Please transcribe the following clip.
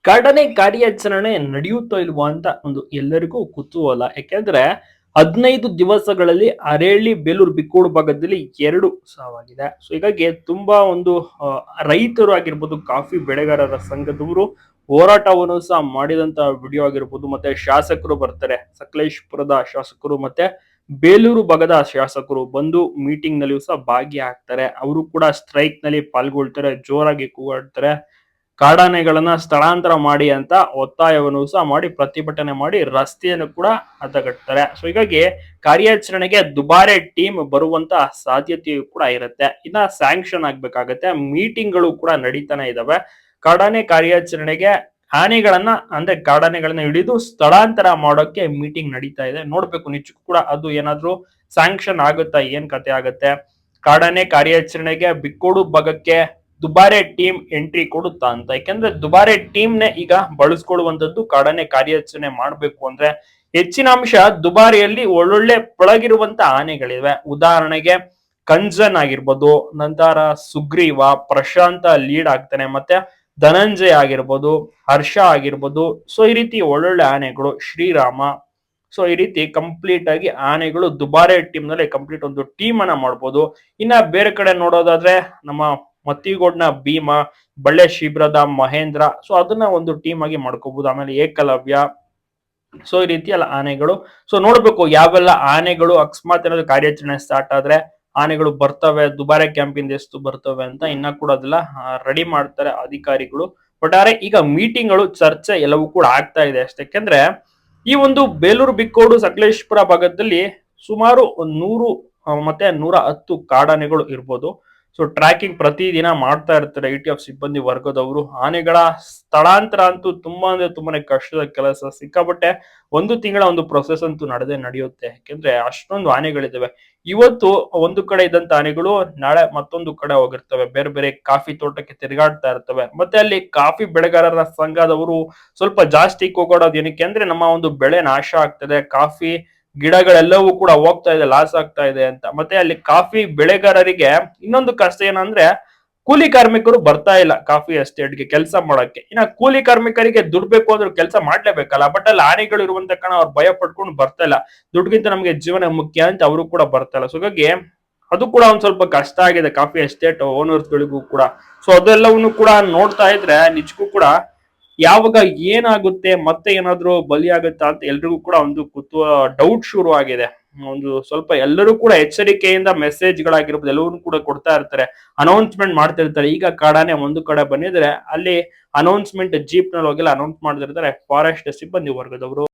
ಕಾಡಾನೆ ಕಾರ್ಯಾಚರಣೆ ನಡೆಯುತ್ತೋ ಇಲ್ವೋ ಅಂತ ಒಂದು ಎಲ್ಲರಿಗೂ ಕುತೂಹಲ. ಯಾಕೆಂದ್ರೆ 15 ದಿವಸಗಳಲ್ಲಿ ಅರೇಳಿ ಬೇಲೂರು ಬಿಕ್ಕೋಡು ಭಾಗದಲ್ಲಿ 2 ಸಾವಾಗಿದೆ. ಸೊ ಹೀಗಾಗಿ ತುಂಬಾ ಒಂದು ರೈತರು ಆಗಿರ್ಬೋದು, ಕಾಫಿ ಬೆಳೆಗಾರರ ಸಂಘದವರು ಹೋರಾಟವನ್ನು ಸಹ ಮಾಡಿದಂತ ವಿಡಿಯೋ ಆಗಿರ್ಬೋದು, ಮತ್ತೆ ಶಾಸಕರು ಬರ್ತಾರೆ, ಸಕಲೇಶಪುರದ ಶಾಸಕರು ಮತ್ತೆ ಬೇಲೂರು ಭಾಗದ ಶಾಸಕರು ಬಂದು ಮೀಟಿಂಗ್ ನಲ್ಲಿಯೂ ಸಹ ಭಾಗಿಯಾಗ್ತಾರೆ. ಅವರು ಕೂಡ ಸ್ಟ್ರೈಕ್ ನಲ್ಲಿ ಪಾಲ್ಗೊಳ್ತಾರೆ, ಜೋರಾಗಿ ಕೂಗಾಡ್ತಾರೆ. ಕಾಡಾನೆಗಳನ್ನ ಸ್ಥಳಾಂತರ ಮಾಡಿ ಅಂತ ಒತ್ತಾಯವನ್ನು ಸಹ ಮಾಡಿ ಪ್ರತಿಭಟನೆ ಮಾಡಿ ರಸ್ತೆಯನ್ನು ಕೂಡ ಹದಗೆಡ್ತಾರೆ. ಸೊ ಹೀಗಾಗಿ ಕಾರ್ಯಾಚರಣೆಗೆ ದುಬಾರೆ ಟೀಮ್ ಬರುವಂತ ಸಾಧ್ಯತೆಯು ಕೂಡ ಇರುತ್ತೆ. ಇನ್ನ ಸ್ಯಾಂಕ್ಷನ್ ಆಗ್ಬೇಕಾಗತ್ತೆ, ಮೀಟಿಂಗ್ಗಳು ಕೂಡ ನಡೀತಾನೆ ಇದಾವೆ. ಕಾಡಾನೆ ಕಾರ್ಯಾಚರಣೆಗೆ ಆನೆಗಳನ್ನ ಅಂದ್ರೆ ಕಾಡಾನೆಗಳನ್ನ ಹಿಡಿದು ಸ್ಥಳಾಂತರ ಮಾಡೋಕೆ ಮೀಟಿಂಗ್ ನಡೀತಾ ಇದೆ. ನೋಡ್ಬೇಕು ನಿಜಕ್ಕೂ ಕೂಡ ಅದು ಏನಾದ್ರೂ ಸ್ಯಾಂಕ್ಷನ್ ಆಗುತ್ತಾ, ಏನ್ ಕತೆ ಆಗತ್ತೆ. ಕಾಡಾನೆ ಕಾರ್ಯಾಚರಣೆಗೆ ಬಿಕ್ಕೋಡು ಭಾಗಕ್ಕೆ ದುಬಾರೆ ಟೀಮ್ ಎಂಟ್ರಿ ಕೊಡುತ್ತಾ ಅಂತ. ಯಾಕಂದ್ರೆ ದುಬಾರೆ ಟೀಮ್ ನೇ ಈಗ ಬಳಸ್ಕೊಳ್ಳುವಂತದ್ದು ಕಾಡಾನೆ ಕಾರ್ಯಾಚರಣೆ ಮಾಡ್ಬೇಕು ಅಂದ್ರೆ. ಹೆಚ್ಚಿನ ಅಂಶ ದುಬಾರಿಯಲ್ಲಿ ಒಳ್ಳೊಳ್ಳೆ ಪಳಗಿರುವಂತ ಆನೆಗಳಿವೆ. ಉದಾಹರಣೆಗೆ ಕಂಜನ್ ಆಗಿರ್ಬೋದು, ನಂತರ ಸುಗ್ರೀವ, ಪ್ರಶಾಂತ ಲೀಡ್ ಆಗ್ತಾನೆ, ಮತ್ತೆ ಧನಂಜಯ ಆಗಿರ್ಬೋದು, ಹರ್ಷ ಆಗಿರ್ಬೋದು. ಸೊ ಈ ರೀತಿ ಒಳ್ಳೊಳ್ಳೆ ಆನೆಗಳು, ಶ್ರೀರಾಮ. ಸೊ ಈ ರೀತಿ ಕಂಪ್ಲೀಟ್ ಆಗಿ ಆನೆಗಳು ದುಬಾರೆ ಟೀಮ್ ನಲ್ಲಿ ಕಂಪ್ಲೀಟ್ ಒಂದು ಟೀಮ್ ಅನ್ನ ಮಾಡ್ಬೋದು. ಇನ್ನ ಬೇರೆ ಕಡೆ ನೋಡೋದಾದ್ರೆ ನಮ್ಮ ಮತ್ತಿಗೋಡ್ನ ಭೀಮ, ಬಳ್ಳೆ ಶಿಬ್ರದ ಮಹೇಂದ್ರ, ಸೊ ಅದನ್ನ ಒಂದು ಟೀಮ್ ಆಗಿ ಮಾಡ್ಕೋಬಹುದು. ಆಮೇಲೆ ಏಕಲವ್ಯ. ಸೊ ಈ ರೀತಿ ಎಲ್ಲ ಆನೆಗಳು. ಸೊ ನೋಡ್ಬೇಕು ಯಾವೆಲ್ಲ ಆನೆಗಳು ಅಕಸ್ಮಾತ್ ಏನಾದ್ರು ಕಾರ್ಯಾಚರಣೆ ಸ್ಟಾರ್ಟ್ ಆದ್ರೆ ಆನೆಗಳು ಬರ್ತವೆ, ದುಬಾರೆ ಕ್ಯಾಂಪಿಂದ ಎಷ್ಟು ಬರ್ತವೆ ಅಂತ ಇನ್ನ ಕೂಡ ಅದೆಲ್ಲ ರೆಡಿ ಮಾಡ್ತಾರೆ ಅಧಿಕಾರಿಗಳು. ಒಟ್ಟಾರೆ ಈಗ ಮೀಟಿಂಗ್ಗಳು, ಚರ್ಚೆ ಎಲ್ಲವೂ ಕೂಡ ಆಗ್ತಾ ಇದೆ ಅಷ್ಟೇ. ಯಾಕೆಂದ್ರೆ ಈ ಒಂದು ಬೇಲೂರು ಬಿಕ್ಕೋಡು ಸಕಲೇಶಪುರ ಭಾಗದಲ್ಲಿ ಸುಮಾರು 100 ಮತ್ತೆ 110 ಕಾಡಾನೆಗಳು ಇರ್ಬೋದು. ಸೊ ಟ್ರ್ಯಾಕಿಂಗ್ ಪ್ರತಿದಿನ ಮಾಡ್ತಾ ಇರ್ತಾರೆ ITF ಸಿಬ್ಬಂದಿ ವರ್ಗದವರು. ಆನೆಗಳ ಸ್ಥಳಾಂತರ ಅಂತೂ ತುಂಬಾ ಅಂದ್ರೆ ತುಂಬಾನೇ ಕಷ್ಟದ ಕೆಲಸ. ಸಿಕ್ಕಾಪಟ್ಟೆ 1 ತಿಂಗಳ ಒಂದು ಪ್ರೊಸೆಸ್ ಅಂತೂ ನಡೆಯುತ್ತೆ. ಯಾಕೆಂದ್ರೆ ಅಷ್ಟೊಂದು ಆನೆಗಳಿದಾವೆ. ಇವತ್ತು ಒಂದು ಕಡೆ ಇದ್ದಂತ ಆನೆಗಳು ನಾಳೆ ಮತ್ತೊಂದು ಕಡೆ ಹೋಗಿರ್ತವೆ, ಬೇರೆ ಬೇರೆ ಕಾಫಿ ತೋಟಕ್ಕೆ ತಿರುಗಾಡ್ತಾ ಇರ್ತವೆ. ಮತ್ತೆ ಅಲ್ಲಿ ಕಾಫಿ ಬೆಳೆಗಾರರ ಸಂಘದವರು ಸ್ವಲ್ಪ ಜಾಸ್ತಿ ಕೂಗಾಡೋದು ಏನಕ್ಕೆ ಅಂದ್ರೆ ನಮ್ಮ ಒಂದು ಬೆಳೆ ನಾಶ ಆಗ್ತದೆ, ಕಾಫಿ ಗಿಡಗಳೆಲ್ಲವೂ ಕೂಡ ಹೋಗ್ತಾ ಇದೆ, ಲಾಸ್ ಆಗ್ತಾ ಇದೆ ಅಂತ. ಮತ್ತೆ ಅಲ್ಲಿ ಕಾಫಿ ಬೆಳೆಗಾರರಿಗೆ ಇನ್ನೊಂದು ಕಷ್ಟ ಏನಂದ್ರೆ ಕೂಲಿ ಕಾರ್ಮಿಕರು ಬರ್ತಾ ಇಲ್ಲ ಕಾಫಿ ಎಸ್ಟೇಟ್ಗೆ ಕೆಲಸ ಮಾಡಕ್ಕೆ. ಇನ್ನ ಕೂಲಿ ಕಾರ್ಮಿಕರಿಗೆ ದುಡ್ಡು ಬೇಕು ಅಂದ್ರೆ ಕೆಲಸ ಮಾಡ್ಲೇಬೇಕಲ್ಲ. ಬಟ್ ಅಲ್ಲಿ ಆನೆಗಳು ಇರುವಂತ ಕಾರಣ ಅವ್ರು ಭಯ ಪಡ್ಕೊಂಡು ಬರ್ತಾ ಇಲ್ಲ. ದುಡ್ಗಿಂತ ನಮ್ಗೆ ಜೀವನ ಮುಖ್ಯ ಅಂತ ಅವರು ಕೂಡ ಬರ್ತಾ ಇಲ್ಲ. ಸೊ ಹಾಗಾಗಿ ಅದು ಕೂಡ ಒಂದ್ ಸ್ವಲ್ಪ ಕಷ್ಟ ಆಗಿದೆ ಕಾಫಿ ಎಸ್ಟೇಟ್ ಓನರ್ಸ್ ಗಳಿಗೂ ಕೂಡ. ಸೊ ಅದೆಲ್ಲವನ್ನು ಕೂಡ ನೋಡ್ತಾ ಇದ್ರೆ ನಿಜಕ್ಕೂ ಕೂಡ ಯಾವಾಗ ಏನಾಗುತ್ತೆ, ಮತ್ತೆ ಏನಾದ್ರೂ ಬಲಿಯಾಗುತ್ತಾ ಅಂತ ಎಲ್ರಿಗೂ ಕೂಡ ಒಂದು ಡೌಟ್ ಶುರು ಆಗಿದೆ. ಒಂದು ಸ್ವಲ್ಪ ಎಲ್ಲರೂ ಕೂಡ ಎಚ್ಚರಿಕೆಯಿಂದ ಮೆಸೇಜ್ ಗಳಾಗಿರ್ಬೋದು ಎಲ್ಲವನ್ನೂ ಕೂಡ ಕೊಡ್ತಾ ಇರ್ತಾರೆ, ಅನೌನ್ಸ್ಮೆಂಟ್ ಮಾಡ್ತಿರ್ತಾರೆ. ಈಗ ಕಾಡಾನೆ ಒಂದು ಕಡೆ ಬಂದಿದ್ರೆ ಅಲ್ಲಿ ಅನೌನ್ಸ್ಮೆಂಟ್ ಜೀಪ್ ನಲ್ಲಿ ಹೋಗಿಲ್ಲ ಅನೌನ್ಸ್ ಮಾಡ್ತಿರ್ತಾರೆ ಫಾರೆಸ್ಟ್ ಸಿಬ್ಬಂದಿ ವರ್ಗದವರು.